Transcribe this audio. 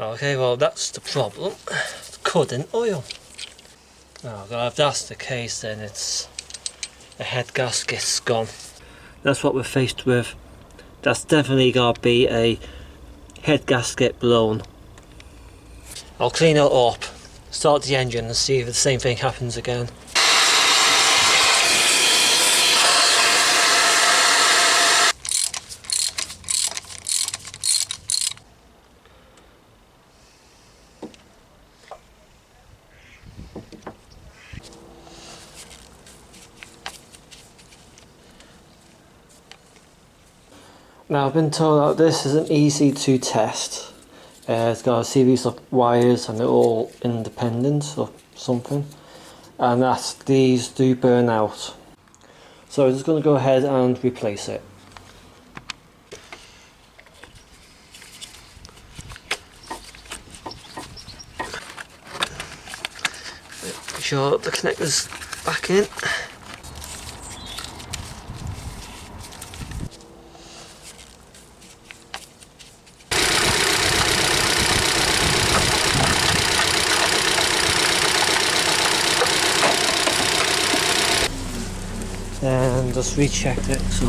Okay, well that's the problem. It's covered in oil. Oh god, if that's the case then it's the head gasket's gone. That's what we're faced with. That's definitely gotta be a head gasket blown. I'll clean it up, start the engine and see if the same thing happens again. Now I've been told that this isn't easy to test. It's got a series of wires and they're all independent or something. And that these do burn out. So I'm just going to go ahead and replace it. Make sure the connector's back in. And just rechecked it, so